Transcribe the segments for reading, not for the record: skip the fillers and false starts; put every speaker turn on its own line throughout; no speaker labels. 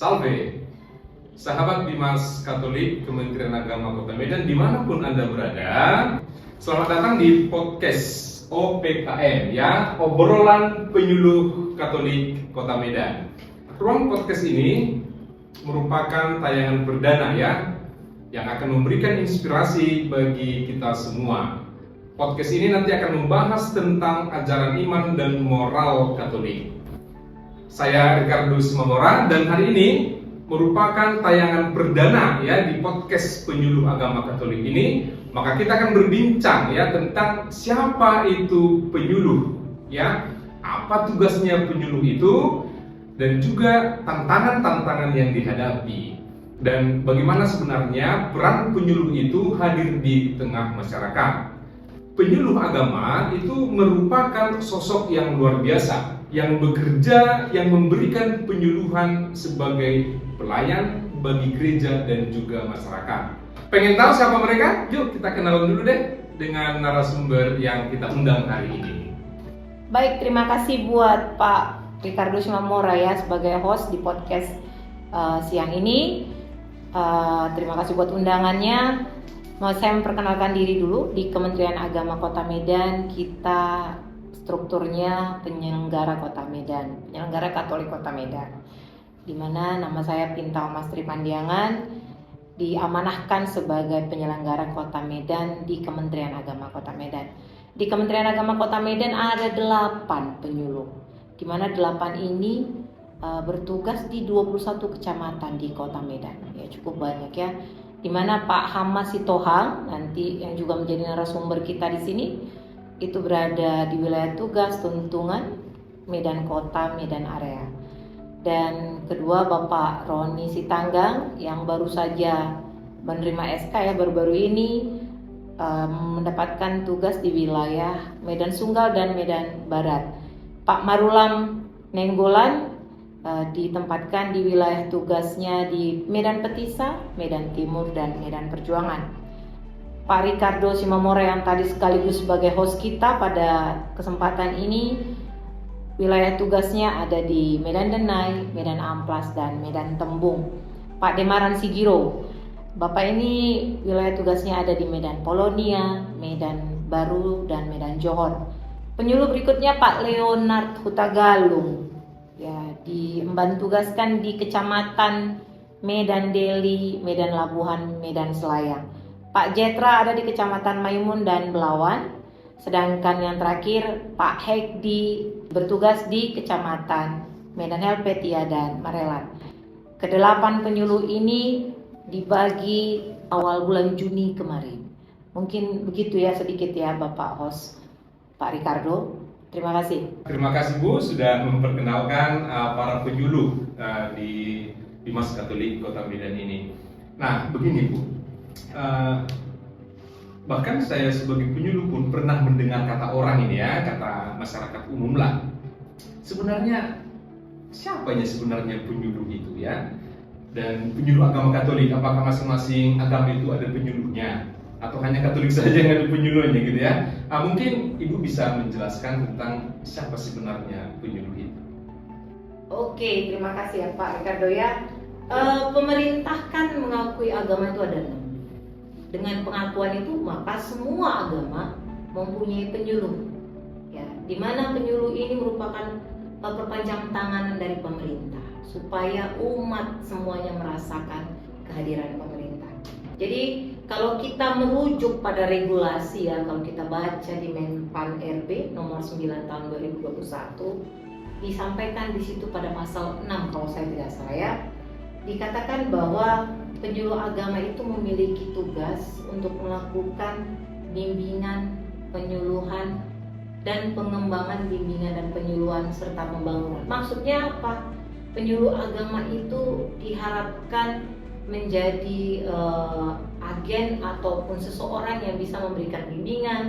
Salve, sahabat Bimas Katolik Kementerian Agama Kota Medan dimanapun Anda berada. Selamat datang di podcast OPKM ya, obrolan penyuluh Katolik Kota Medan. Ruang podcast ini merupakan tayangan perdana ya, yang akan memberikan inspirasi bagi kita semua. Podcast ini nanti akan membahas tentang ajaran iman dan moral Katolik. Saya Ricardo Simamora dan hari ini merupakan tayangan perdana ya di podcast penyuluh agama Katolik ini. Maka kita akan berbincang ya tentang siapa itu penyuluh ya, apa tugasnya penyuluh itu, dan juga tantangan-tantangan yang dihadapi, dan bagaimana sebenarnya peran penyuluh itu hadir di tengah masyarakat. Penyuluh agama itu merupakan sosok yang luar biasa, yang bekerja, yang memberikan penyuluhan sebagai pelayan bagi gereja dan juga masyarakat. Pengen tahu siapa mereka? Yuk kita kenalan dulu deh dengan narasumber yang kita undang hari ini.
Baik, terima kasih buat Pak Ricardo Simamora ya sebagai host di podcast siang ini. Terima kasih buat undangannya. Mau saya memperkenalkan diri dulu. Di Kementerian Agama Kota Medan kita strukturnya penyelenggara Kota Medan, penyelenggara Katolik Kota Medan, di mana nama saya Pinta Omastri Pandiangan, diamanahkan sebagai penyelenggara Kota Medan di Kementerian Agama Kota Medan. Di Kementerian Agama Kota Medan ada 8 penyuluh, di mana 8 ini bertugas di 21 kecamatan di Kota Medan. Ya cukup banyak ya. Di mana Pak Hamas Sitohang nanti yang juga menjadi narasumber kita di sini itu berada di wilayah tugas Tuntungan, Medan Kota, Medan Area. Dan kedua Bapak Roni Sitanggang yang baru saja menerima SK ya baru-baru ini mendapatkan tugas di wilayah Medan Sunggal dan Medan Barat. Pak Marulam Nenggolan ditempatkan di wilayah tugasnya di Medan Petisa, Medan Timur, dan Medan Perjuangan. Pak Ricardo Simamora yang tadi sekaligus sebagai host kita pada kesempatan ini, wilayah tugasnya ada di Medan Denai, Medan Amplas, dan Medan Tembung. Pak Demaran Sigiro, Bapak ini wilayah tugasnya ada di Medan Polonia, Medan Baru, dan Medan Johor. Penyuluh berikutnya Pak Leonard Hutagalung, ya diemban tugaskan di Kecamatan Medan Deli, Medan Labuhan, Medan Selayang. Pak Jetra ada di Kecamatan Maimun dan Belawan. Sedangkan yang terakhir Pak Hekdi bertugas di Kecamatan Medan Helvetia dan Marelan. Kedelapan penyuluh ini dibagi awal bulan Juni kemarin. Mungkin begitu ya sedikit ya Bapak host Pak Ricardo. Terima kasih.
Terima kasih Bu sudah memperkenalkan para penyuluh di Bimas Katolik Kota Medan ini. Nah begini Bu, bahkan saya sebagai penyuluh pun pernah mendengar kata orang ini ya, kata masyarakat umum lah. Sebenarnya siapanya sebenarnya penyuluh itu ya? Dan penyuluh agama Katolik, apakah masing-masing agama itu ada penyuluhnya? Atau hanya Katolik saja yang ada penyuluhnya gitu ya? Mungkin Ibu bisa menjelaskan tentang siapa sebenarnya penyuluh itu.
Oke, terima kasih ya Pak Ricardo ya. Pemerintah kan mengakui agama itu ada 6. Dengan pengakuan itu maka semua agama mempunyai penyuluh. Ya, di mana penyuluh ini merupakan perpanjangan tangan dari pemerintah supaya umat semuanya merasakan kehadiran pemerintah. Jadi kalau kita merujuk pada regulasi ya, kalau kita baca di Menpan RB nomor 9 tahun 2021 disampaikan di situ pada pasal 6 kalau saya tidak salah ya, dikatakan bahwa penyuluh agama itu memiliki tugas untuk melakukan bimbingan, penyuluhan, dan pengembangan bimbingan dan penyuluhan serta pembangunan. Maksudnya apa? Penyuluh agama itu diharapkan menjadi agen ataupun seseorang yang bisa memberikan bimbingan,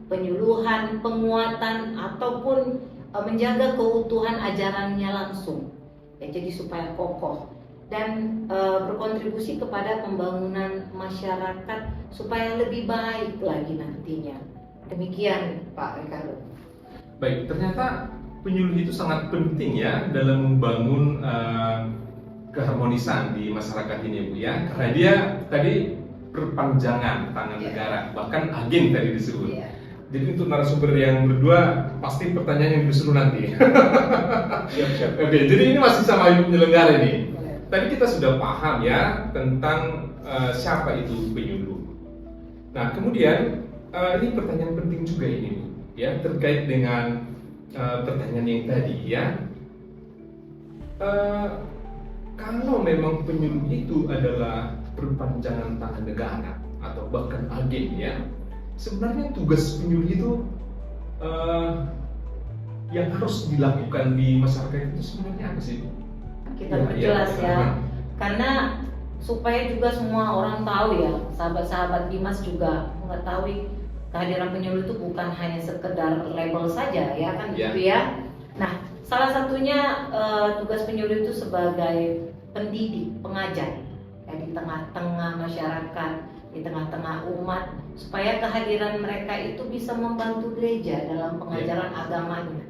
penyuluhan, penguatan, ataupun menjaga keutuhan ajarannya langsung. Ya, jadi supaya kokoh dan berkontribusi kepada pembangunan masyarakat supaya lebih baik lagi nantinya. Demikian Pak Ricardo.
Baik, ternyata penyuluh itu sangat penting ya dalam membangun keharmonisan di masyarakat ini Bu ya, karena dia tadi perpanjangan tangan negara, bahkan agen tadi disebut. Jadi untuk narasumber yang berdua pasti pertanyaan yang disuruh nanti. Siap. Oke, jadi ini masih sama penyelenggara ini. Tadi kita sudah paham ya tentang siapa itu penyuluh. Nah kemudian ini pertanyaan penting juga ini Bu, ya terkait dengan pertanyaan yang tadi ya. Kalau memang penyuluh itu adalah perpanjangan tangan negara atau bahkan agen ya, sebenarnya tugas penyuluh itu yang harus dilakukan di masyarakat itu sebenarnya apa sih?
Kita perjelas ya, karena supaya juga semua orang tahu ya, sahabat-sahabat Dimas juga mengetahui kehadiran penyuluh itu bukan hanya sekedar label saja ya kan gitu ya. Nah salah satunya tugas penyuluh itu sebagai pendidik, pengajar ya, di tengah-tengah masyarakat, di tengah-tengah umat, supaya kehadiran mereka itu bisa membantu gereja dalam pengajaran agamanya,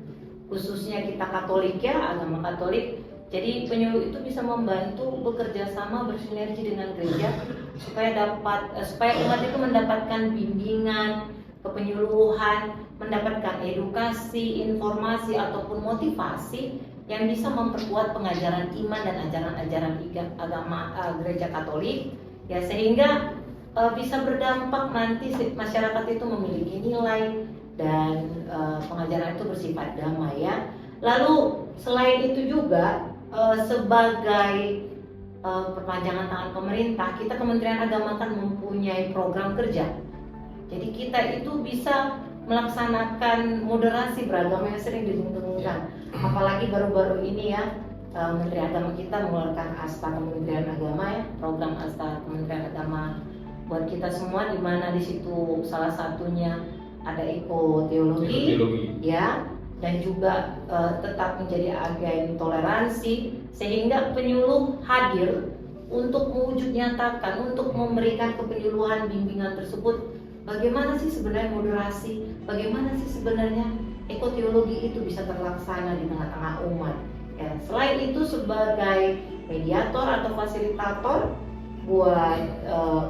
khususnya kita Katolik ya, agama Katolik. Jadi penyuluh itu bisa membantu bekerja sama, bersinergi dengan gereja supaya umat itu mendapatkan bimbingan, kepenyuluhan, mendapatkan edukasi, informasi ataupun motivasi yang bisa memperkuat pengajaran iman dan ajaran-ajaran agama gereja Katolik ya, sehingga bisa berdampak nanti masyarakat itu memiliki nilai dan pengajaran itu bersifat damai ya. Lalu selain itu juga sebagai perpanjangan tangan pemerintah, kita Kementerian Agama kan mempunyai program kerja. Jadi kita itu bisa melaksanakan moderasi beragama yang sering didengungkan. Apalagi baru-baru ini ya, Menteri Agama kita mengeluarkan Asta Kementerian Agama ya, program Asta Kementerian Agama buat kita semua, di mana di situ salah satunya ada ekoteologi ya, dan juga tetap menjadi agen toleransi, sehingga penyuluh hadir untuk mewujud nyatakan, untuk memberikan kepenyuluhan bimbingan tersebut. Bagaimana sih sebenarnya moderasi? Bagaimana sih sebenarnya ekoteologi itu bisa terlaksana di tengah-tengah umat? Ya, selain itu sebagai mediator atau fasilitator buat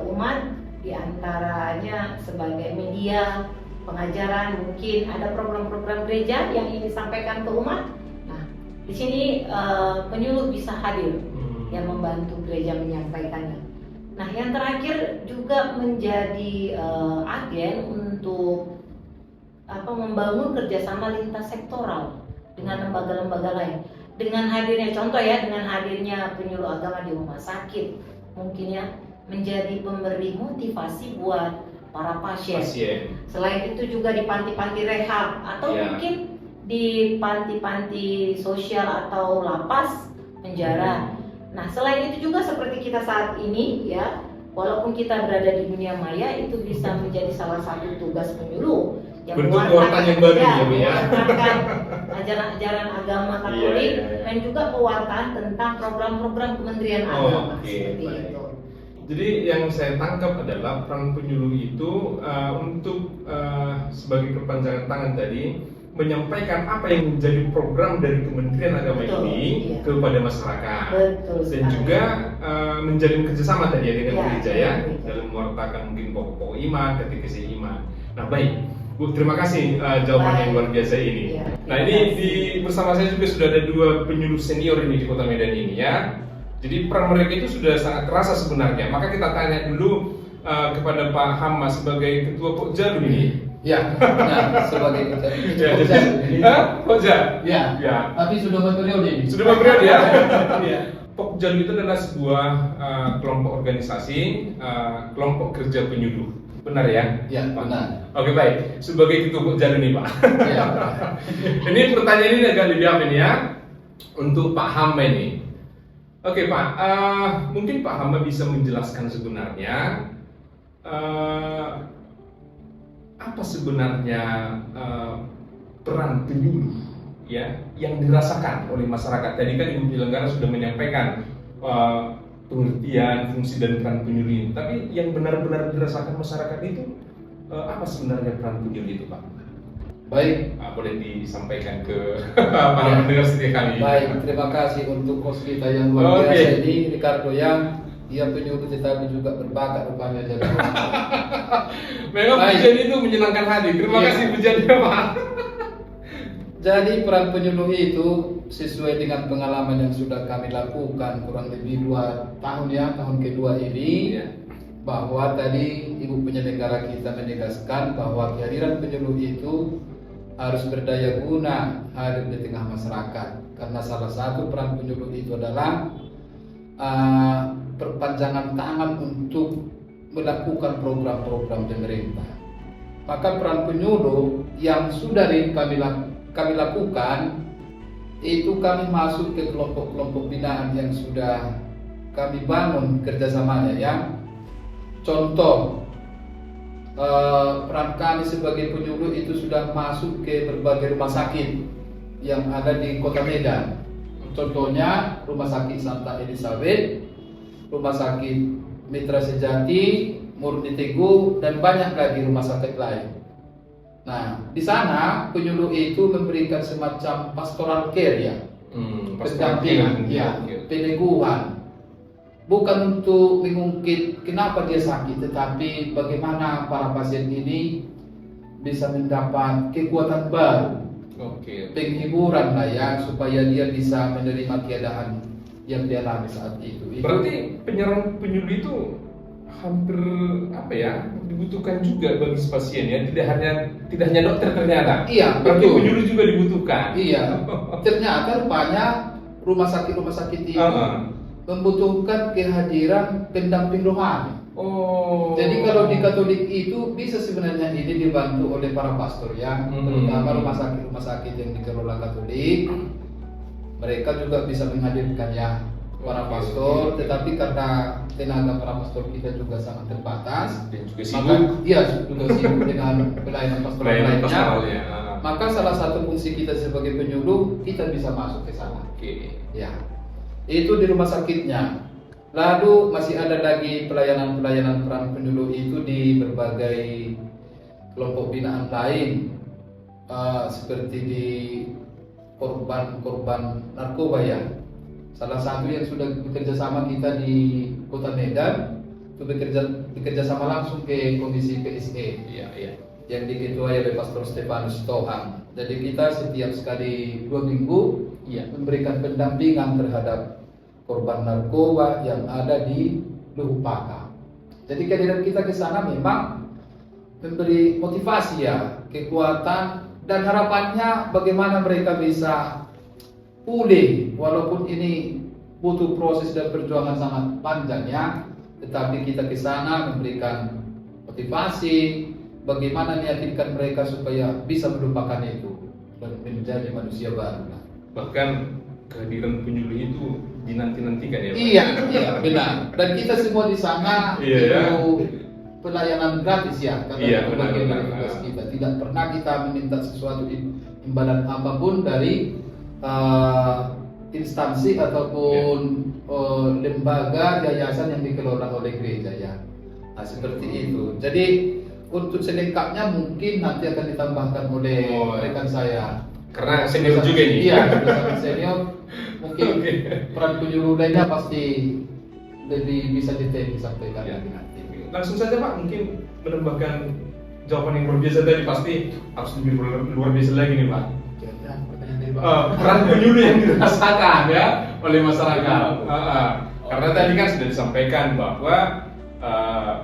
umat, diantaranya sebagai media pengajaran, mungkin ada program-program gereja yang ingin disampaikan ke umat. Nah, di sini penyuluh bisa hadir yang membantu gereja menyampaikannya. Nah, yang terakhir juga menjadi agen untuk membangun kerjasama lintas sektoral dengan lembaga-lembaga lain. Dengan hadirnya, contoh ya, dengan hadirnya penyuluh agama di rumah sakit, mungkin ya, menjadi pemberi motivasi buat para pasien. Selain itu juga di panti-panti rehab atau mungkin di panti-panti sosial atau lapas, penjara. Nah, selain itu juga seperti kita saat ini ya, walaupun kita berada di dunia maya, itu bisa menjadi salah satu tugas penyuluh yang mewartakan ajaran-ajaran agama Katolik dan juga pewartaan tentang program-program Kementerian Agama seperti itu.
Jadi yang saya tangkap adalah peran penyuluh itu untuk sebagai perpanjangan tangan tadi, menyampaikan apa yang menjadi program dari Kementerian Agama ini kepada masyarakat. Dan juga menjalin kerjasama tadi ya dengan gereja ya, dalam mewartakan mungkin pokok iman, katekesi iman. Nah baik Bu, terima kasih jawaban yang luar biasa ini. Nah ini bersama saya juga sudah ada dua penyuluh senior ini di Kota Medan ini ya. Jadi peran mereka itu sudah sangat terasa sebenarnya. Maka kita tanya dulu kepada Pak Hama sebagai Ketua Pokja ini.
Ya, nah, sebagai
Pokja.
Ya. Tapi sudah berperiode ini.
Sudah berperiode ya. Pokja itu adalah sebuah kelompok organisasi, kelompok kerja penyuluh. Benar ya?
Ya, benar.
Oke baik. Sebagai Ketua Pokja ini Pak.
Ya.
Ini pertanyaan ini agak lebih apa ya? Untuk Pak Hama ini. Oke Pak, mungkin Pak Hama bisa menjelaskan sebenarnya apa sebenarnya peran penyuluh ya yang dirasakan oleh masyarakat. Tadi kan Ibu Penyelenggara sudah menyampaikan pengertian, fungsi dan peran penyuluh ini. Tapi yang benar-benar dirasakan masyarakat itu apa sebenarnya peran penyuluh itu Pak?
Baik.
Boleh disampaikan ke para pendengar setia kami.
Baik, terima kasih untuk host kita yang luar
Oke.
biasa ini, Ricardo yang dia penyuluh tetapi juga berbakat rupanya jadi host.
Memang
Baik.
pujian itu menyenangkan hati. Terima
Iya.
kasih pujiannya, Pak.
Jadi peran penyuluh itu sesuai dengan pengalaman yang sudah kami lakukan kurang lebih 2 tahun ya, tahun kedua ini.
Iya.
Bahwa tadi Ibu penyelenggara kita menegaskan bahwa kehadiran penyuluh itu harus berdaya guna hadir di tengah masyarakat, karena salah satu peran penyuluh itu adalah perpanjangan tangan untuk melakukan program-program pemerintah. Maka peran penyuluh yang sudah kami lakukan itu kami masuk ke kelompok-kelompok binaan yang sudah kami bangun kerjasamanya ya. Contoh, peran kami sebagai penyuluh itu sudah masuk ke berbagai rumah sakit yang ada di Kota Medan. Contohnya Rumah Sakit Santa Elizabeth, Rumah Sakit Mitra Sejati, Murni Teguh, dan banyak lagi rumah sakit lain. Nah, di sana penyuluh itu memberikan semacam pastoral care ya, pendampingan, ya, peneguhan. Bukan untuk mengungkit kenapa dia sakit, tetapi bagaimana para pasien ini bisa mendapat kekuatan baru, penghiburan lah ya, supaya dia bisa menerima keadaan yang dia alami saat itu.
Berarti penyerahan penyuluh itu hampir dibutuhkan juga bagi pasien ya, tidak hanya dokter ternyata.
Iya,
berarti
betul.
penyuluh juga dibutuhkan.
Iya, ternyata rupanya rumah sakit itu membutuhkan kehadiran pendamping rohani.
Oh.
Jadi kalau di Katolik itu bisa sebenarnya ini dibantu oleh para pastor ya, terutama rumah sakit yang dikelola Katolik. Mereka juga bisa menghadirkan ya para pastor, tetapi karena tenaga para pastor kita juga sangat terbatas
Dan juga
maka
sibuk.
dia juga sibuk dengan pelayanan pastoral
Pelayanan
lainnya.
pastoral ya.
Maka salah satu fungsi kita sebagai penyuluh, kita bisa masuk ke sana.
Oke.
Ya, itu di rumah sakitnya. Lalu masih ada lagi pelayanan peran penyuluh itu di berbagai kelompok binaan lain, seperti di korban narkoba ya. Salah satu yang sudah bekerja sama kita di Kota Medan itu bekerja sama langsung ke Komisi PSE.
Iya.
Yang diketuai oleh Pastor Stefanus Tohang. Jadi kita setiap sekali 2 minggu memberikan pendampingan terhadap korban narkoba yang ada di Luhupaka. Jadi kehadiran kita ke sana memang memberi motivasi ya, kekuatan dan harapannya bagaimana mereka bisa pulih, walaupun ini butuh proses dan perjuangan sangat panjang ya. Tetapi kita ke sana memberikan motivasi, bagaimana meyakinkan mereka supaya bisa melupakan itu dan menjadi manusia baru.
Bahkan kehadiran penyuluh itu dinanti-nantikan ya, Pak?
Iya, benar. Dan kita semua di sana
Iya,
itu pelayanan gratis ya, karena
Iya,
itu bagian
benar,
dari
benar.
tugas kita. Tidak pernah kita meminta sesuatu imbalan apapun dari instansi ataupun lembaga yayasan yang dikelola oleh gereja ya. Nah, seperti itu. Jadi untuk selengkapnya mungkin nanti akan ditambahkan oleh rekan saya.
Karena senior juga ini.
Iya, rekan senior. Mungkin peran penyuluh lainnya pasti lebih bisa detail disampaikan
Ya.
nanti.
Langsung saja Pak, mungkin menambahkan jawaban yang luar biasa tadi, pasti harus lebih luar biasa lagi nih Pak. Peran penyuluh yang dirasakan ya oleh masyarakat. Karena tadi kan sudah disampaikan bahwa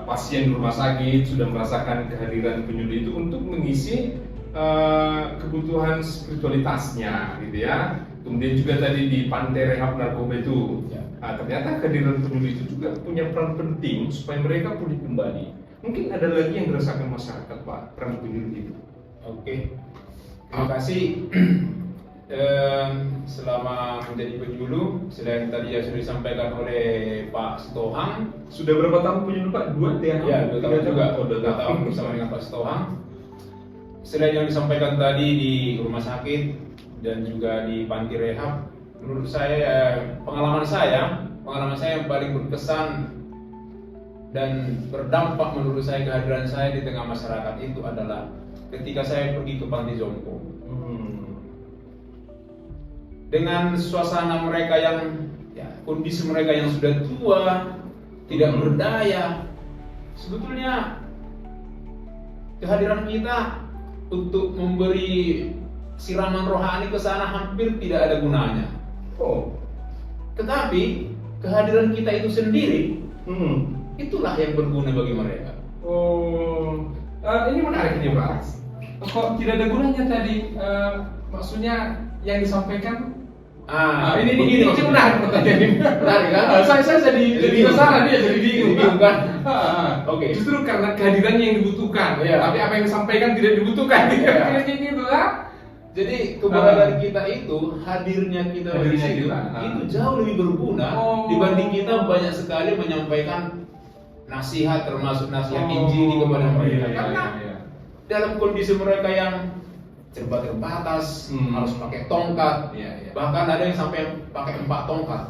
pasien di rumah sakit sudah merasakan kehadiran penyuluh itu untuk mengisi kebutuhan spiritualitasnya, gitu ya. Kemudian juga tadi di pantai rehab narkoba itu, ternyata kehadiran penyuluh itu juga punya peran penting supaya mereka pulih kembali. Mungkin ada lagi yang dirasakan masyarakat Pak, peran penyuluh itu.
Oke, terima kasih. Selama menjadi penyuluh, selain tadi yang sudah disampaikan oleh Pak Stohang,
Sudah berapa tahun penyuluh Pak? 2 tahun?
ya 2 tahun juga,
2
2 tahun bersama dengan Pak Stohang. Selain yang disampaikan tadi di rumah sakit dan juga di panti rehab, menurut saya pengalaman saya yang paling berkesan dan berdampak menurut saya kehadiran saya di tengah masyarakat itu adalah ketika saya pergi ke Panti Jompo. Dengan suasana mereka yang kondisi mereka yang sudah tua, tidak berdaya, sebetulnya kehadiran kita untuk memberi siraman rohani ke sana hampir tidak ada gunanya. Tetapi kehadiran kita itu sendiri, itulah yang berguna bagi mereka.
Ini menarik nih Pak. Kok tidak ada gunanya tadi? Maksudnya yang disampaikan? Ini menarik pertanyaan ini.
Menarik kan?
Saya jadi penasaran, dia jadi bingung
kan?
Oke. Justru karena kehadirannya yang dibutuhkan,
Iya.
tapi apa yang disampaikan tidak dibutuhkan.
Iya.
Kayak gitu lah.
Jadi keberadaan kita itu, hadirnya kita di
Hadirnya
situ,
kita,
itu jauh lebih berguna dibanding kita banyak sekali menyampaikan nasihat, termasuk nasihat Injil kepada mereka. Karena dalam kondisi mereka yang serba terbatas, harus pakai tongkat, bahkan ada yang sampai pakai 4 tongkat.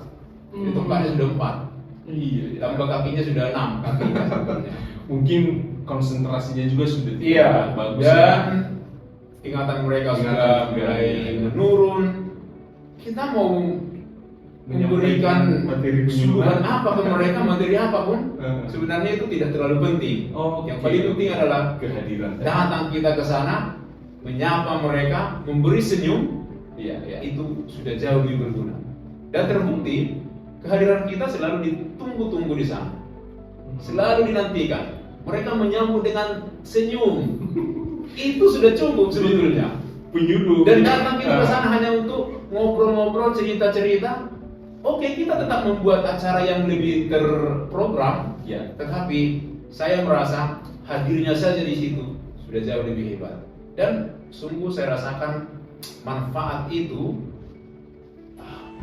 Jadi tongkatnya sudah 4, tambah kakinya sudah 6 kakinya sebetulnya.
Mungkin konsentrasinya juga sudah bagus.
Dan ingatan mereka sudah mulai menurun. Kita mau memberikan
materi
suguhan
penyuluhan
apa ke mereka, materi apapun, sebenarnya itu tidak terlalu penting. Yang paling penting adalah
kehadiran.
datang kita ke sana, menyapa mereka, memberi senyum, itu sudah jauh lebih berguna. Dan terbukti kehadiran kita selalu ditunggu-tunggu di sana, selalu dinantikan. Mereka menyambut dengan senyum. Itu sudah cukup sebetulnya.
Penyuluh.
Dan datang kita ke sana hanya untuk ngobrol-ngobrol, cerita-cerita. Oke, kita tetap membuat acara yang lebih terprogram, tetapi saya merasa hadirnya saja di situ sudah jauh lebih hebat. Dan sungguh saya rasakan manfaat itu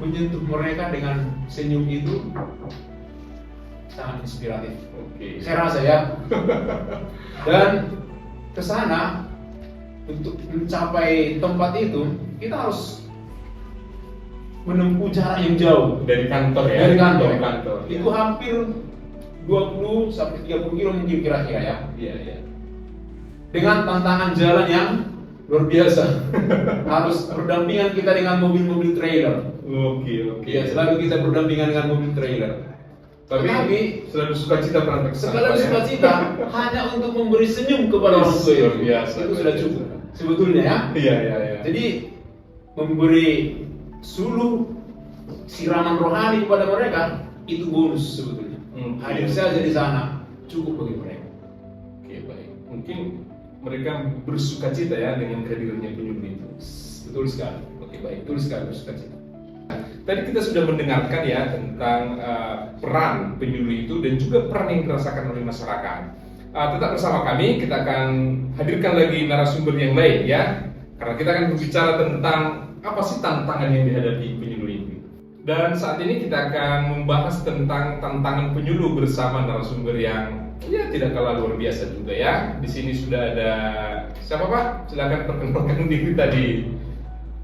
menyentuh mereka dengan senyum itu sangat inspiratif. Saya rasa ya. Dan ke sana untuk mencapai tempat itu kita harus menempuh jarak yang jauh
dari kantor ya.
Dari kantor.
Itu
Itu hampir 20 sampai 30 kilo mungkin kira-kira ya. Dengan tantangan jalan yang luar biasa. Harus berdampingan kita dengan mobil-mobil trailer. Selalu kita berdampingan dengan mobil trailer. Tapi
selalu sukacita berangkat.
segala sukacita hanya untuk memberi senyum kepada orang tua itu sudah cukup sebetulnya ya. Jadi memberi suluh siraman rohani kepada mereka itu bonus sebetulnya. Hadir saja di sana cukup bagi mereka.
Baik. Mungkin mereka bersukacita ya dengan kehadirannya penyuluh itu.
Betul sekali.
Baik. Betul sekali bersukacita. Tadi kita sudah mendengarkan ya tentang peran penyuluh itu dan juga peran yang dirasakan oleh masyarakat. Tetap bersama kami, kita akan hadirkan lagi narasumber yang lain ya. Karena kita akan berbicara tentang apa sih tantangan yang dihadapi penyuluh ini. Dan saat ini kita akan membahas tentang tantangan penyuluh bersama narasumber yang tidak kalah luar biasa juga ya. Di sini sudah ada siapa Pak? Silakan perkenalkan diri tadi.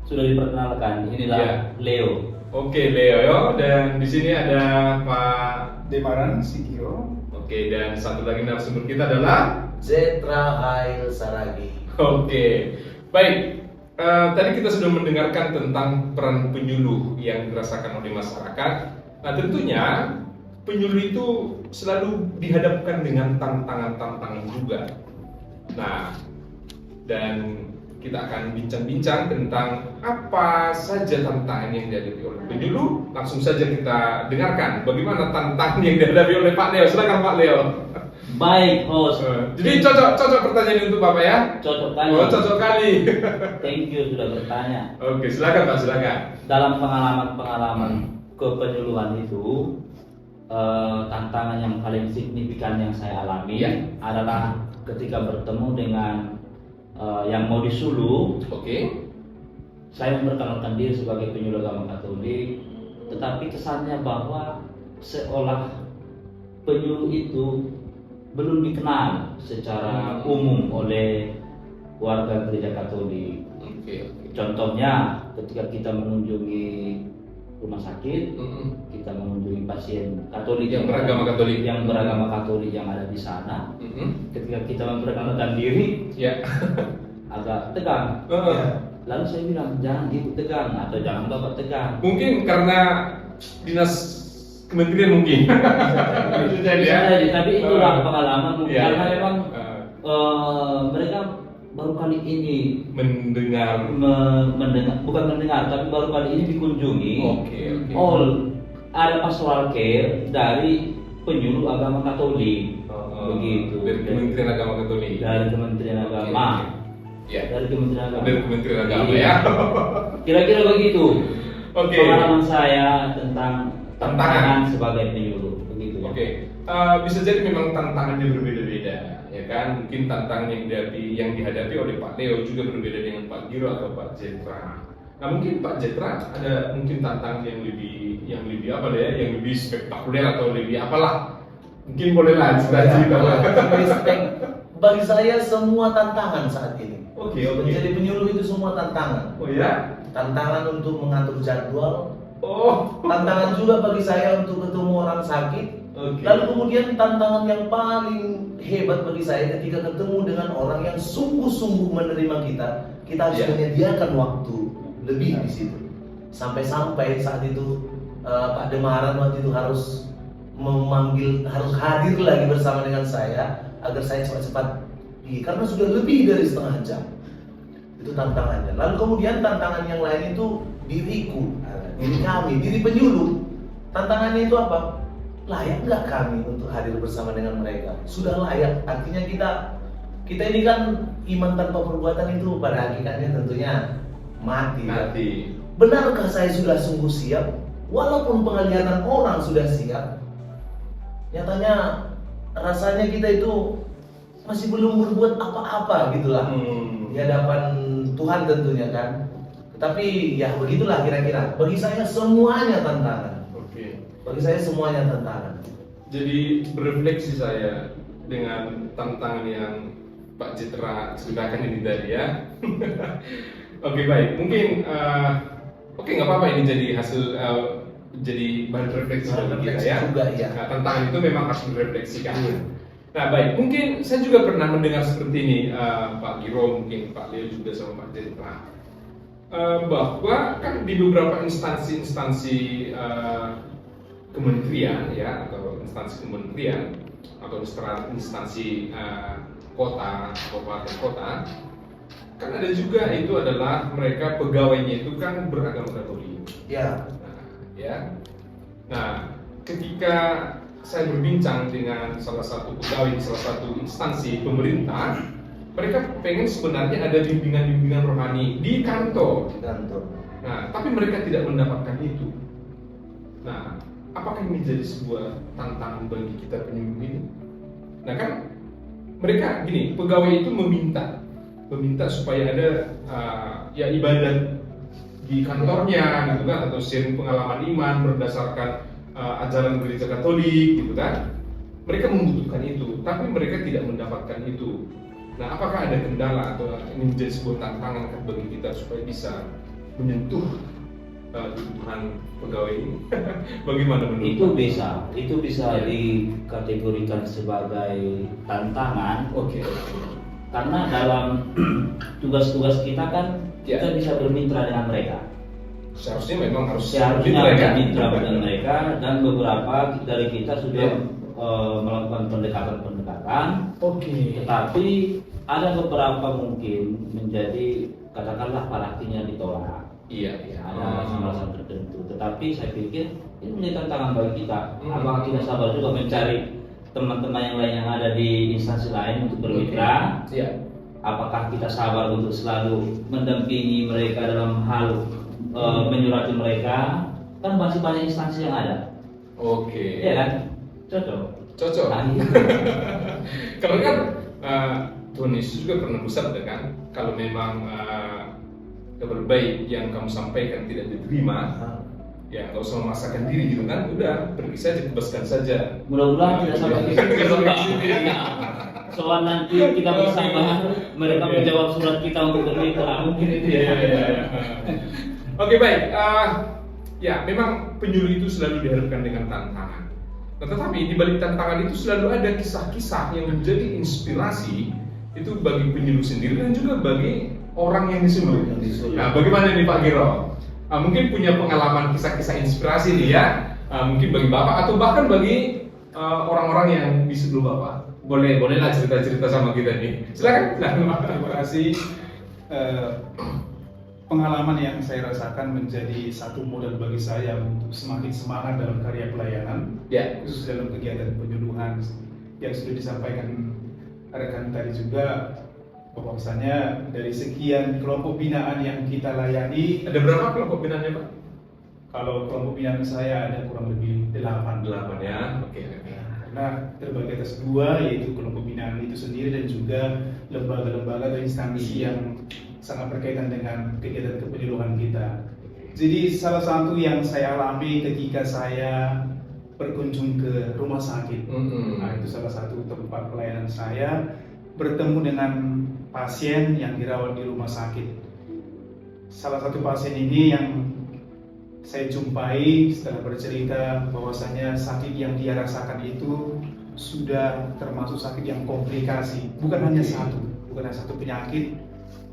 Sudah diperkenalkan, inilah Leo.
Oke, Leo, dan di sini ada Pak
Demaran Sikiro.
Oke, dan satu lagi narasumber kita adalah
Zetra Hail Saragi.
Oke, baik. Tadi kita sudah mendengarkan tentang peran penyuluh yang dirasakan oleh masyarakat. Nah, tentunya penyuluh itu selalu dihadapkan dengan tantangan-tantangan juga. Nah, dan kita akan bincang-bincang tentang apa saja tantangan yang dihadapi oleh penyuluh. Langsung saja kita dengarkan bagaimana tantangan yang dihadapi oleh Pak Leo. Silakan Pak Leo.
Baik, host.
Jadi cocok pertanyaan untuk Bapak ya?
Cocok kali.
Cocok kali.
Thank you sudah bertanya.
Oke, silakan Pak, silakan.
Dalam pengalaman kepenyuluhan itu, tantangan yang paling signifikan yang saya alami adalah ketika bertemu dengan yang mau disuluh. Saya memperkenalkan diri sebagai penyuluh agama Katolik, tetapi kesannya bahwa seolah penyuluh itu belum dikenal secara umum oleh warga gereja Katolik. Contohnya ketika kita mengunjungi rumah sakit, kita mengunjungi pasien Katolik
yang beragama
Katolik yang ada di sana. Ketika kita memperkenalkan diri, agak tegang. Lalu saya bilang jangan ibu tegang atau jangan bapak tegang.
Mungkin karena dinas kementerian mungkin. Bisa jadi ya.
Bisa jadi, tapi itulah pengalaman mungkin
Iya,
karena
iya.
memang mereka baru kali ini
Mendengar.
mendengar, bukan mendengar, tapi baru kali ini dikunjungi
Oke.
all ada pastoral care dari penyuluh agama Katolik. Begitu.
Dari Kementerian Agama Katolik.
Dari Kementerian Agama.
Ya.
Dari Kementerian Agama.
Dari Kementerian Agama
Iya.
ya.
Kira-kira begitu.
Oke.
Pengalaman saya tentang
Tantangan.
sebagai penyuluh, begitu ya.
Oke, bisa jadi memang tantangannya berbeda-beda, ya kan? Mungkin tantangan yang dihadapi oleh Pak Leo juga berbeda dengan Pak Giro atau Pak Jetra. Nah, mungkin Pak Jetra ada mungkin tantangan yang lebih apa ya, yang lebih spektakuler atau lebih apalah. Mungkin bolehlah cerita-cerita.
Bagi saya semua tantangan saat ini.
Oke.
Menjadi penyuluh itu semua tantangan.
Oh ya?
Tantangan untuk mengatur jadwal,
Oh.
tantangan juga bagi saya untuk ketemu orang sakit.
Oke.
Lalu kemudian tantangan yang paling hebat bagi saya ketika ketemu dengan orang yang sungguh-sungguh menerima kita harus
Ya.
menyediakan waktu lebih di situ. Sampai-sampai saat itu Pak Demaran waktu itu harus harus hadir lagi bersama dengan saya agar saya cepat-cepat pergi karena sudah lebih dari setengah jam. Itu tantangannya. Lalu kemudian tantangan yang lain itu diriku, diri kami, diri penyuluh. Tantangannya itu apa? Layak nggak kami untuk hadir bersama dengan mereka? Sudah layak. Artinya kita ini kan iman tanpa perbuatan itu pada hakikatnya tentunya mati.
Mati.
Benarkah saya sudah sungguh siap? Walaupun penglihatan orang sudah siap, nyatanya rasanya kita itu masih belum berbuat apa-apa gitulah di hadapan Tuhan tentunya kan. Tapi ya begitulah kira-kira. Bagi saya semuanya tantangan.
Oke.
Bagi saya semuanya tantangan.
Jadi berefleksi saya dengan tantangan yang Pak Citra ceritakan ini tadi ya. Oke baik, mungkin oke nggak apa-apa ini jadi hasil jadi bahan refleksi
Bahan
bagi kita
refleksi
ya.
juga, ya.
Nah, tantangan itu memang harus direfleksikan.
Iya.
Nah baik, mungkin saya juga pernah mendengar seperti ini Pak Giro, mungkin Pak Leo juga sama Pak Citra. Bahwa kan di beberapa instansi-instansi kementerian ya atau instansi kementerian atau instansi kota, kabupaten kota kan ada juga itu adalah mereka pegawainya itu kan beragama Katolik.
Ya.
Nah, ketika saya berbincang dengan salah satu pegawai di salah satu instansi pemerintah, mereka pengen sebenarnya ada bimbingan-bimbingan rohani di kantor.
Di kantor.
Nah, tapi mereka tidak mendapatkan itu. Nah, apakah ini jadi sebuah tantangan bagi kita penyuluh ini? Nah kan, mereka gini, pegawai itu meminta supaya ada ya ibadat di kantornya gitu kan, atau sharing pengalaman iman berdasarkan ajaran gereja Katolik gitu kan. Mereka membutuhkan itu, tapi mereka tidak mendapatkan itu. Nah, apakah ada kendala atau ini menjadi sebuah tantangan bagi kita supaya bisa menyentuh kebutuhan pegawai ini? Bagaimana menurut
Itu
Pak?
bisa
Ya.
dikategorikan sebagai tantangan.
Oke.
Karena dalam tugas-tugas kita kan
Ya.
kita bisa bermitra dengan mereka.
Seharusnya memang harus
Seharusnya
bermitra,
bermitra dengan mereka, dan beberapa dari kita sudah
Ya.
melakukan pendekatan-pendekatan.
Oke.
Tetapi ada beberapa mungkin menjadi katakanlah hatinya ditolak.
Iya.
Ada alasan tertentu. Tetapi saya pikir ini menjadi tantangan bagi kita.
Hmm.
Apakah kita sabar juga mencari teman-teman yang lain yang ada di instansi lain untuk bermitra?
Iya.
Apakah kita sabar untuk selalu mendampingi mereka dalam hal menyurati mereka? Kan masih banyak instansi yang ada.
Oke.
Iya kan? Cocok.
Cocok.
Nah, iya.
Karena kan Tuhan Yesus juga pernah bersabda kan, kalau memang kabar baik yang kamu sampaikan tidak diterima, ya nggak usah memaksakan diri gitu kan, udah pergi saja, bebaskan saja.
Mudah-mudahan tidak sampai ke situ.
Tidak sampai ke situ.
Soal nanti kita bersabar, mereka
Oke.
menjawab surat kita untuk bermitra, mungkin itu ya.
Iya. Oke baik, ya memang penyuluh itu selalu dihadapkan dengan tantangan. Nah, tetapi di balik tantangan itu selalu ada kisah-kisah yang menjadi inspirasi itu bagi penyuluh sendiri dan juga bagi orang yang disuruh.
Yang disuruh.
Nah, bagaimana nih Pak Giro? Mungkin punya pengalaman kisah-kisah inspirasi nih ya, mungkin bagi Bapak atau bahkan bagi orang-orang yang disuruh Bapak. Bolehlah cerita-cerita sama kita nih. Silakan.
Terima kasih. Pengalaman yang saya rasakan menjadi satu modal bagi saya untuk semakin semangat dalam karya pelayanan,
Ya.
khusus dalam kegiatan penyuluhan yang sudah disampaikan rekan tadi juga, bahwasanya dari sekian kelompok binaan yang kita layani,
Ada berapa kelompok binaannya Pak?
kalau kelompok binaan saya ada kurang lebih 8.
8 ya. Oke.
Karena terbagi atas 2, yaitu kelompok binaan itu sendiri dan juga lembaga-lembaga atau instansi yang sangat berkaitan dengan kegiatan kepenyuluhan kita. Jadi salah satu yang saya alami ketika saya berkunjung ke rumah sakit, nah, itu salah satu tempat pelayanan saya, bertemu dengan pasien yang dirawat di rumah sakit. Salah satu pasien ini yang saya jumpai setelah bercerita bahwasanya sakit yang dia rasakan itu sudah termasuk sakit yang komplikasi, bukan hanya satu penyakit,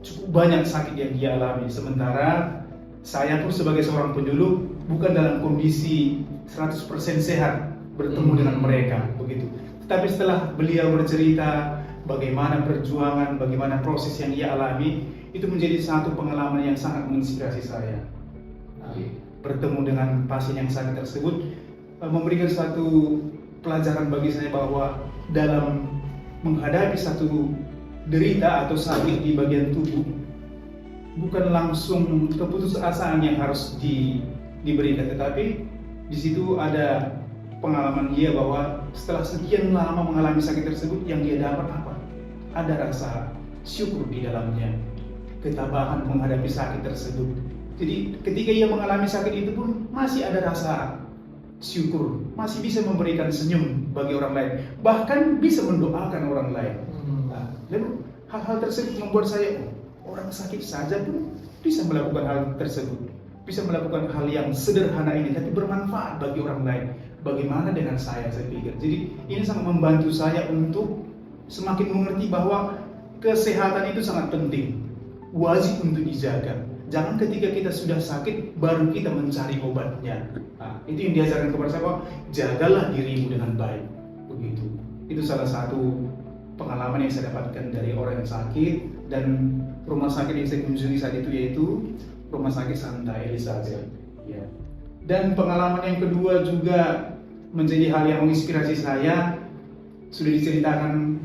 cukup banyak sakit yang dia alami. Sementara saya pun sebagai seorang penyuluh bukan dalam kondisi 100% sehat bertemu dengan mereka begitu. Tetapi setelah beliau bercerita bagaimana perjuangan, bagaimana proses yang ia alami, itu menjadi satu pengalaman yang sangat menginspirasi saya. Bertemu dengan pasien yang sakit tersebut memberikan satu pelajaran bagi saya bahwa dalam menghadapi satu derita atau sakit di bagian tubuh, bukan langsung keputusasaan yang harus diberikan, tetapi di situ ada pengalaman dia bahwa setelah sekian lama mengalami sakit tersebut, yang dia dapat apa? Ada rasa syukur di dalamnya, ketabahan menghadapi sakit tersebut. Jadi ketika ia mengalami sakit itu pun masih ada rasa syukur, masih bisa memberikan senyum bagi orang lain, bahkan bisa mendoakan orang lain. Nah, lalu hal-hal tersebut membuat saya, orang sakit saja pun bisa melakukan hal tersebut, bisa melakukan hal yang sederhana ini, tapi bermanfaat bagi orang lain. Bagaimana dengan saya pikir. Jadi ini sangat membantu saya untuk semakin mengerti bahwa kesehatan itu sangat penting, wajib untuk dijaga. Jangan ketika kita sudah sakit baru kita mencari obatnya. Nah, itu yang diajarkan kepada saya, bahwa jagalah dirimu dengan baik. Begitu. Itu salah satu pengalaman yang saya dapatkan dari orang yang sakit, dan rumah sakit yang saya kunjungi saat itu yaitu Rumah Sakit Santa Elizabeth. Ya. Dan pengalaman yang kedua juga menjadi hal yang menginspirasi saya, sudah diceritakan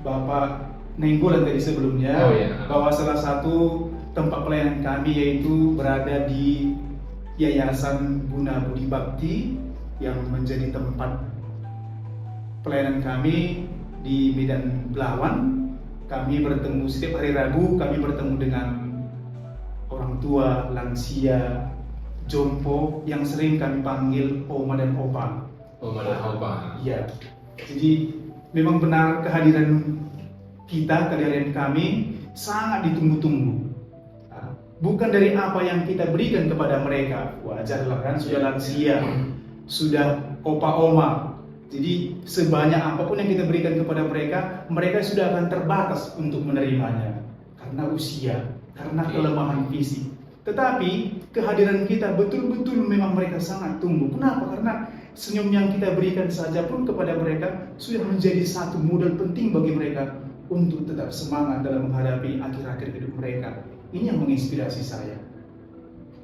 Bapak Nenggolan tadi sebelumnya, bahwa salah satu tempat pelayanan kami yaitu berada di Yayasan Buna Budi Bakti yang menjadi tempat pelayanan kami di Medan Belawan. Kami bertemu setiap hari Rabu, kami bertemu dengan orang tua, lansia, jompo yang sering kami panggil Oma dan Opa.
Oma dan Opa.
Iya. Jadi memang benar kehadiran kita, kehadiran kami sangat ditunggu-tunggu. Bukan dari apa yang kita berikan kepada mereka, wajarlah kan, sudah lansia, sudah opa oma. Jadi sebanyak apapun yang kita berikan kepada mereka, mereka sudah akan terbatas untuk menerimanya karena usia, karena kelemahan fisik. Tetapi kehadiran kita betul-betul memang mereka sangat tunggu. Kenapa? Karena senyum yang kita berikan saja pun kepada mereka sudah menjadi satu modal penting bagi mereka untuk tetap semangat dalam menghadapi akhir-akhir hidup mereka. Ini yang menginspirasi saya.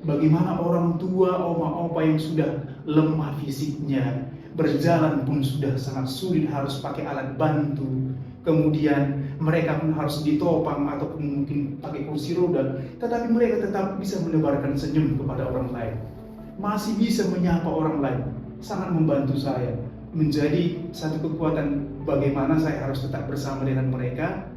Bagaimana orang tua, oma, opa yang sudah lemah fisiknya, berjalan pun sudah sangat sulit, harus pakai alat bantu. Kemudian mereka pun harus ditopang ataupun mungkin pakai kursi roda, tetapi mereka tetap bisa menebarkan senyum kepada orang lain. Masih bisa menyapa orang lain. Sangat membantu saya. Menjadi satu kekuatan bagaimana saya harus tetap bersama dengan mereka.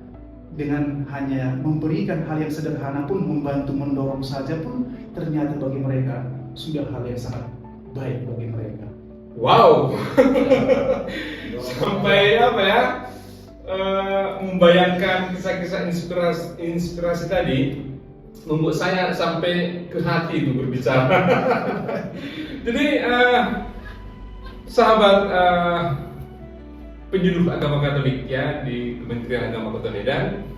Dengan hanya memberikan hal yang sederhana pun, membantu mendorong saja pun, ternyata bagi mereka sudah hal yang sangat baik bagi mereka.
Wow. Sampai apa ya? Membayangkan kisah-kisah inspirasi tadi membuat saya sampai ke hati itu berbicara. Jadi sahabat penyuluh agama Katolik ya di Kementerian Agama Kota Medan.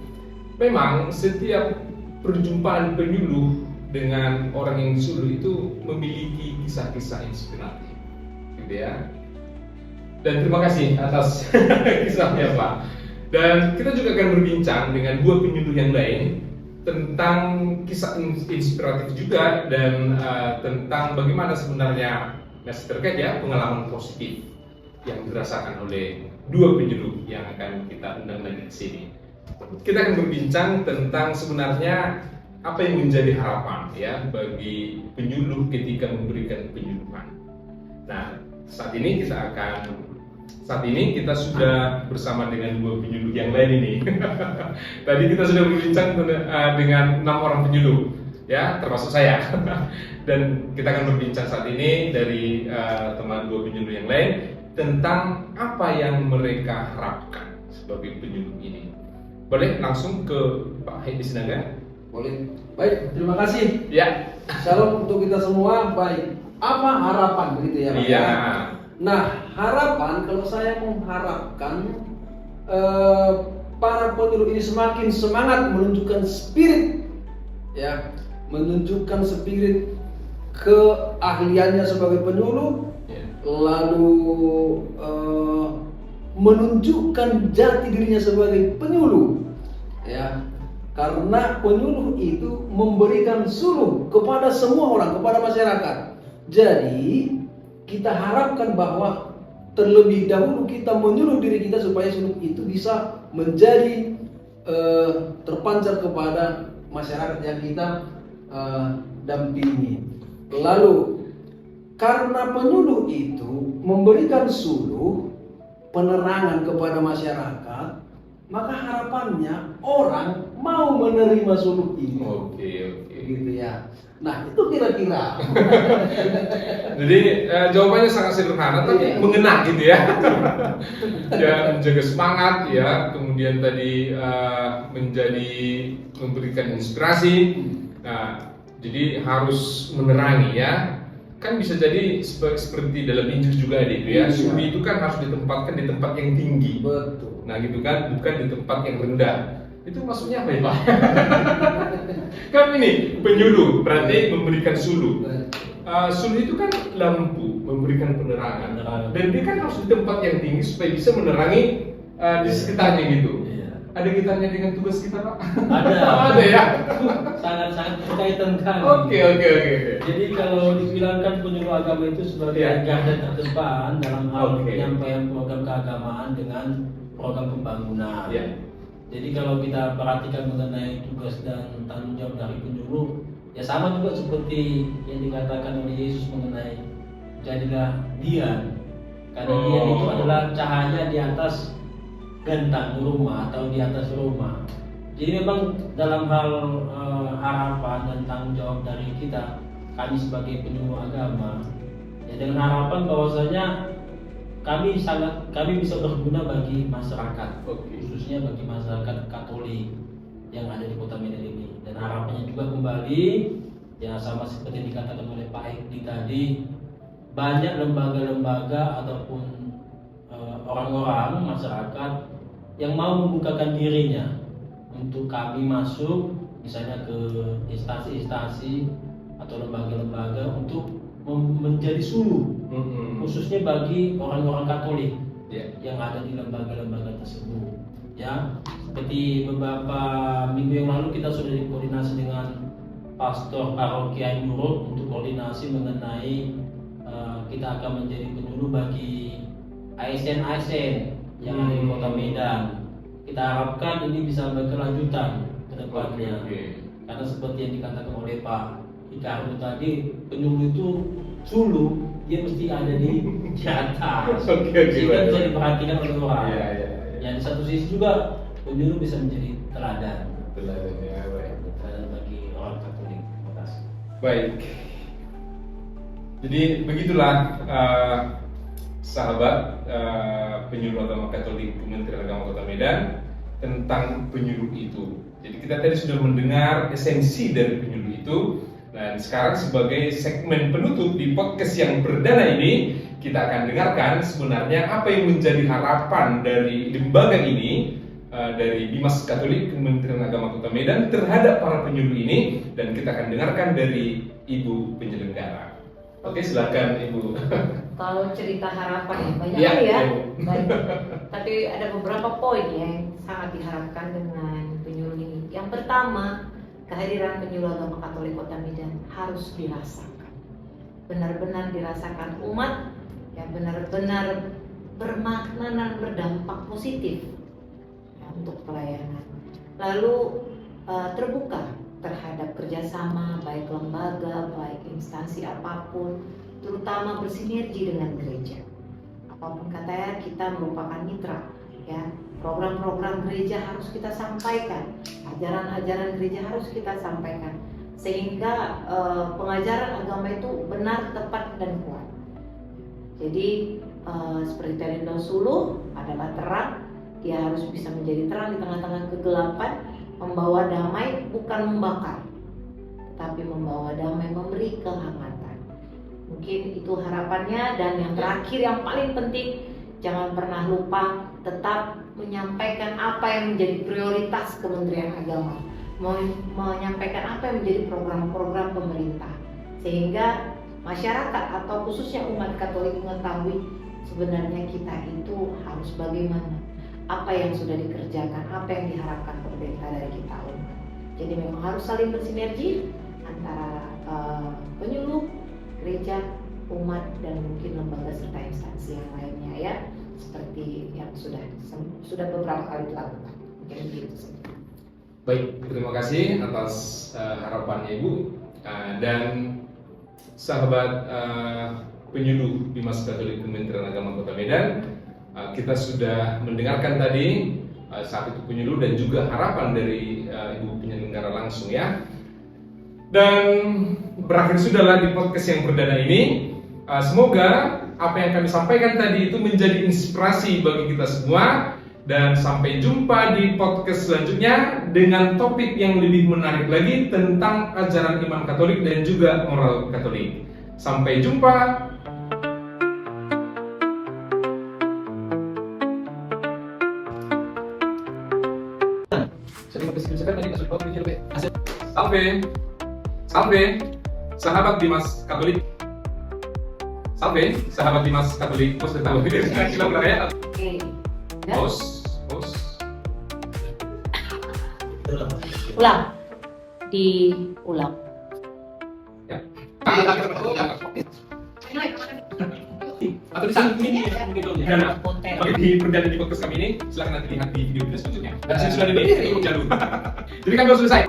Memang setiap perjumpaan penyuluh dengan orang yang disuruh itu memiliki kisah-kisah inspiratif, gitu ya. Dan terima kasih atas kisahnya Pak. Dan kita juga akan berbincang dengan dua penyuluh yang lain tentang kisah inspiratif juga dan tentang bagaimana sebenarnya masih terkait ya pengalaman positif yang dirasakan oleh dua penyuluh yang akan kita undang lagi ke sini. Kita akan berbincang tentang sebenarnya apa yang menjadi harapan ya bagi penyuluh ketika memberikan penyuluhan. Nah, saat ini kita sudah bersama dengan dua penyuluh yang lain ini. Tadi kita sudah berbincang dengan 6 orang penyuluh, ya termasuk saya. Dan kita akan berbincang saat ini dari teman dua penyuluh yang lain tentang apa yang mereka harapkan sebagai penyuluh ini. Boleh langsung ke Pak Hedi Sinaga?
Boleh. Baik, terima kasih.
Ya.
Shalom untuk kita semua. Baik. Apa harapan begitu ya Pak?
Iya.
Nah, harapan kalau saya mengharapkan para penyuluh ini semakin semangat menunjukkan spirit ya, menunjukkan spirit keahliannya sebagai penyuluh, lalu menunjukkan jati dirinya sebagai penyuluh ya. Karena penyuluh itu memberikan suluh kepada semua orang, kepada masyarakat. Jadi kita harapkan bahwa terlebih dahulu kita menyuluh diri kita supaya suluh itu bisa menjadi terpancar kepada masyarakat yang kita dampingi. Lalu karena penyuluh itu memberikan suluh penerangan kepada masyarakat, maka harapannya orang mau menerima suluh ini.
Oke.
Gitu ya. Nah, itu kira-kira.
Jadi jawabannya sangat sederhana tapi mengena gitu ya. Ya menjaga semangat ya, kemudian tadi memberikan inspirasi. Nah, jadi harus menerangi ya. Kan bisa jadi seperti dalam Injil juga gitu ya. Suri itu kan harus ditempatkan di tempat yang tinggi.
Betul.
Nah gitu kan, bukan di tempat yang rendah. Itu maksudnya apa ya Pak? Kan ini penyuluh berarti memberikan suluh. Suluh itu kan lampu, memberikan penerangan. Dan dia kan harus di tempat yang tinggi supaya bisa menerangi di sekitarnya gitu. Ada kaitannya dengan tugas kita Pak?
Ada.
Ada ya?
Sangat-sangat berkaitan kan.
Oke.
Jadi kalau dibilangkan penyuluh agama itu sebagai garda terdepan dalam hal penyampaian program keagamaan dengan program pembangunan. Jadi kalau kita perhatikan mengenai tugas dan tanggung jawab dari penyuluh, ya sama juga seperti yang dikatakan oleh Yesus mengenai jadilah dian. Karena dian itu adalah cahaya di atas gentang rumah atau di atas rumah. Jadi memang dalam hal harapan dan tanggung jawab dari kita, kami sebagai penyuluh agama, ya dengan harapan bahwasanya kami bisa berguna bagi masyarakat, khususnya bagi masyarakat Katolik yang ada di Kota Medan ini. Dan harapannya juga kembali, ya sama seperti yang dikatakan oleh Pak Hedi tadi, banyak lembaga-lembaga ataupun orang-orang masyarakat yang mau membukakan dirinya untuk kami masuk misalnya ke instansi-instansi atau lembaga-lembaga untuk menjadi suluh, khususnya bagi orang-orang Katolik yang ada di lembaga-lembaga tersebut. Ya, seperti beberapa minggu yang lalu kita sudah dikoordinasi dengan Pastor Parokia Nurul untuk koordinasi mengenai kita akan menjadi penyuluh bagi ASN yang ada di Kota Medan. Kita harapkan ini bisa berkelanjutan ke depannya. Karena seperti yang dikatakan oleh Pak Ricardo tadi, penyuluh itu suluh, dia mesti ada di atas. Sehingga bisa diperhatikan oleh orang. Yang di satu sisi juga penyuluh bisa menjadi teladan. Teladan bagi orang Katolik. Terima kasih.
Baik. Jadi begitulah sahabat penyuluh agama Katolik Kementerian Agama Kota Medan tentang penyuluh itu. Jadi kita tadi sudah mendengar esensi dari penyuluh itu, Dan sekarang sebagai segmen penutup di podcast yang perdana ini, kita akan dengarkan sebenarnya apa yang menjadi harapan dari lembaga ini, dari Bimas Katolik Kementerian Agama Kota Medan terhadap para penyuluh ini, dan kita akan dengarkan dari Ibu penyelenggara. Oke, silakan Ibu.
Kalau cerita harapan banyak
Ya,
ya,
Ibu.
baik. Tapi ada beberapa poin yang sangat diharapkan dengan penyuluh ini. Yang pertama, kehadiran penyuluh agama Katolik Kota Medan harus dirasakan, benar-benar dirasakan umat, ya benar-benar bermakna dan berdampak positif ya, untuk pelayanan. Lalu terbuka terhadap kerjasama baik lembaga, baik instansi apapun, terutama bersinergi dengan gereja. Apapun katanya, kita merupakan mitra, ya. Program-program gereja harus kita sampaikan, ajaran-ajaran gereja harus kita sampaikan, sehingga pengajaran agama itu benar, tepat, dan kuat. Jadi seperti tadi Suluh adalah terang, dia harus bisa menjadi terang di tengah-tengah kegelapan, membawa damai bukan membakar, tetapi membawa damai, memberi kehangatan. Mungkin itu harapannya. Dan yang terakhir, yang paling penting, jangan pernah lupa tetap menyampaikan apa yang menjadi prioritas Kementerian Agama, menyampaikan apa yang menjadi program-program pemerintah, sehingga masyarakat atau khususnya umat Katolik mengetahui sebenarnya kita itu harus bagaimana, apa yang sudah dikerjakan, apa yang diharapkan pemerintah dari kita umat. Jadi memang harus saling bersinergi antara penyuluh, gereja, umat, dan mungkin lembaga serta instansi yang lainnya, ya, seperti yang sudah beberapa kali dilakukan. Mungkin begitu saja.
Baik, terima kasih atas harapannya Ibu. Dan sahabat penyuluh Bimas Katolik Kementerian Agama Kota Medan, kita sudah mendengarkan tadi saat itu penyuluh dan juga harapan dari Ibu penyelenggara langsung, ya. Dan berakhir sudahlah di podcast yang perdana ini. Semoga apa yang kami sampaikan tadi itu menjadi inspirasi bagi kita semua. Dan sampai jumpa di podcast selanjutnya dengan topik yang lebih menarik lagi tentang ajaran iman Katolik dan juga moral Katolik. Sampai jumpa. Salve, sahabat Bimas Katolik. Salve, sahabat Bimas Katolik. Bos tahu kita ulang ya.
Oke.
Bos.
Ulang. Diulang.
Ya.
Atau di sana ini
Karena bagi di perdana di podcast kami ini, silahkan nanti lihat di video kita selanjutnya. Dan saya sudah di jalur. Jadi kami sudah selesai.